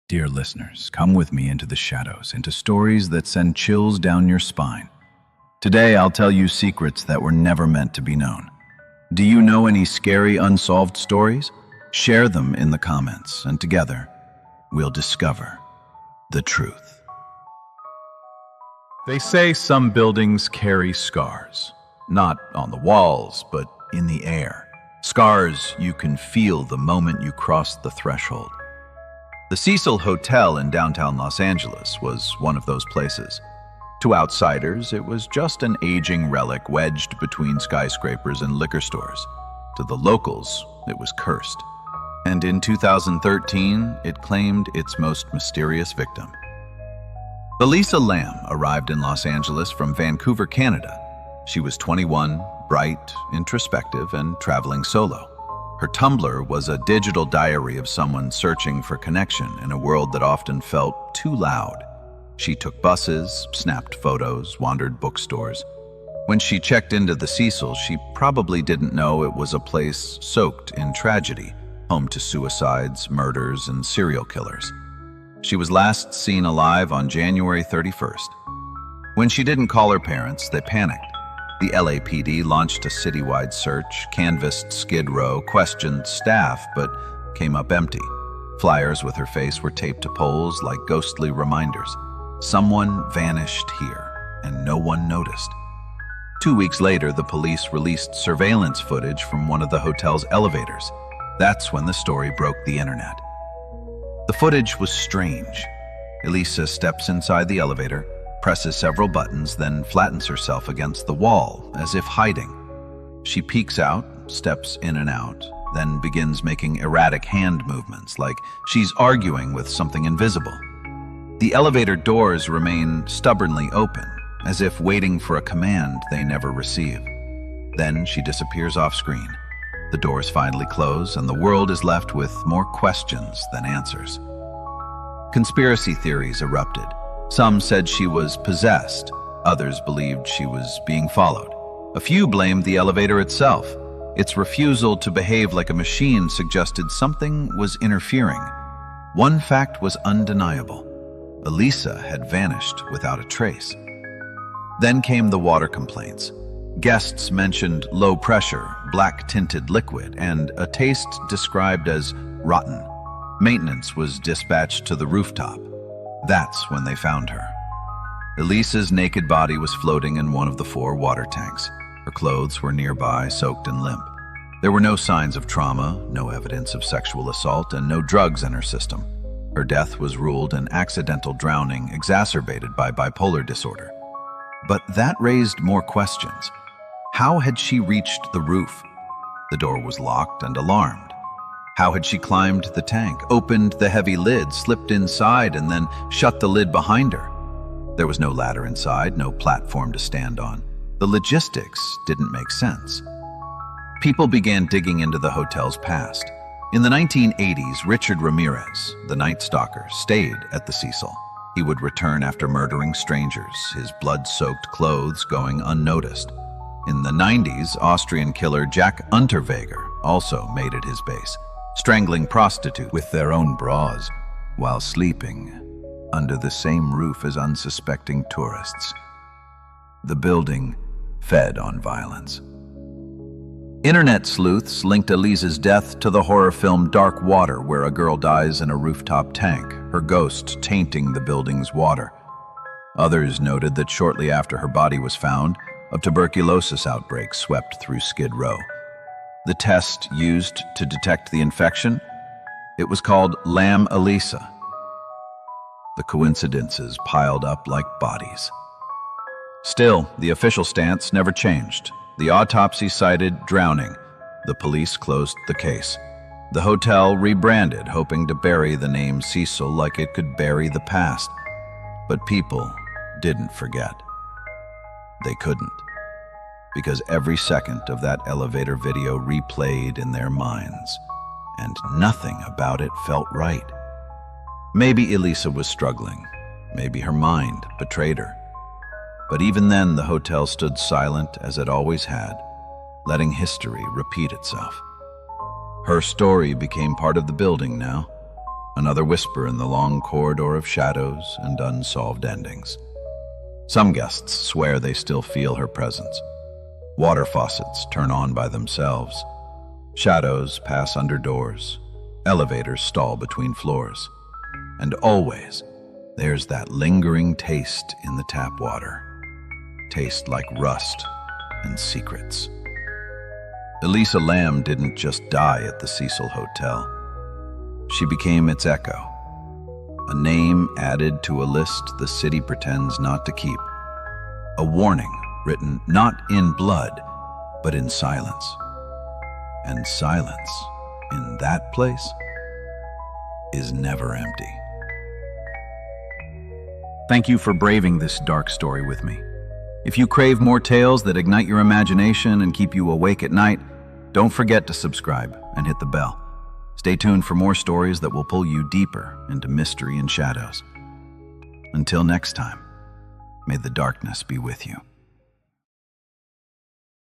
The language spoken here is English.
Dear listeners, come with me into the shadows, into stories that send chills down your spine. Today, I'll tell you secrets that were never meant to be known. Do you know any scary unsolved stories? Share them in the comments, and together, we'll discover the truth. They say some buildings carry scars, not on the walls, but in the air. Scars you can feel the moment you cross the threshold. The Cecil Hotel in downtown Los Angeles was one of those places. To outsiders, it was just an aging relic wedged between skyscrapers and liquor stores. To the locals, it was cursed. And in 2013, it claimed its most mysterious victim. Elisa Lam arrived in Los Angeles from Vancouver, Canada. She was 21, bright, introspective, and traveling solo. Her Tumblr was a digital diary of someone searching for connection in a world that often felt too loud. She took buses, snapped photos, wandered bookstores. When she checked into the Cecil, she probably didn't know it was a place soaked in tragedy, home to suicides, murders, and serial killers. She was last seen alive on January 31st. When she didn't call her parents, they panicked. The LAPD launched a citywide search, canvassed Skid Row, questioned staff, but came up empty. Flyers with her face were taped to poles like ghostly reminders. Someone vanished here, and no one noticed. 2 weeks later, the police released surveillance footage from one of the hotel's elevators. That's when the story broke the internet. The footage was strange. Elisa steps inside the elevator, presses several buttons, then flattens herself against the wall, as if hiding. She peeks out, steps in and out, then begins making erratic hand movements, like she's arguing with something invisible. The elevator doors remain stubbornly open, as if waiting for a command they never receive. Then she disappears off screen. The doors finally close, and the world is left with more questions than answers. Conspiracy theories erupted. Some said she was possessed. Others believed she was being followed. A few blamed the elevator itself. Its refusal to behave like a machine suggested something was interfering. One fact was undeniable. Elisa had vanished without a trace. Then came the water complaints. Guests mentioned low pressure, black-tinted liquid, and a taste described as rotten. Maintenance was dispatched to the rooftop. That's when they found her. Elisa's naked body was floating in one of the 4 water tanks. Her clothes were nearby, soaked and limp. There were no signs of trauma, no evidence of sexual assault, and no drugs in her system. Her death was ruled an accidental drowning exacerbated by bipolar disorder. But that raised more questions. How had she reached the roof? The door was locked and alarmed. How had she climbed the tank, opened the heavy lid, slipped inside, and then shut the lid behind her? There was no ladder inside, no platform to stand on. The logistics didn't make sense. People began digging into the hotel's past. In the 1980s, Richard Ramirez, the Night Stalker, stayed at the Cecil. He would return after murdering strangers, his blood-soaked clothes going unnoticed. In the 90s, Austrian killer Jack Unterweger also made it his base, strangling prostitutes with their own bras while sleeping under the same roof as unsuspecting tourists. The building fed on violence. Internet sleuths linked Elisa's death to the horror film Dark Water, where a girl dies in a rooftop tank, her ghost tainting the building's water. Others noted that shortly after her body was found, a tuberculosis outbreak swept through Skid Row. The test used to detect the infection, it was called Lam Elisa. The coincidences piled up like bodies. Still, the official stance never changed. The autopsy cited drowning. The police closed the case. The hotel rebranded, hoping to bury the name Cecil like it could bury the past. But people didn't forget. They couldn't. Because every second of that elevator video replayed in their minds, and nothing about it felt right. Maybe Elisa was struggling. Maybe her mind betrayed her. But even then, the hotel stood silent as it always had, letting history repeat itself. Her story became part of the building now, Another whisper in the long corridor of shadows and unsolved endings. Some guests swear they still feel her presence. Water faucets turn on by themselves. Shadows pass under doors. Elevators stall between floors. And always, there's that lingering taste in the tap water. Taste like rust and secrets. Elisa Lam didn't just die at the Cecil Hotel. She became its echo, a name added to a list the city pretends not to keep. A warning written not in blood, but in silence. And silence, in that place, is never empty. Thank you for braving this dark story with me. If you crave more tales that ignite your imagination and keep you awake at night, don't forget to subscribe and hit the bell. Stay tuned for more stories that will pull you deeper into mystery and shadows. Until next time, may the darkness be with you.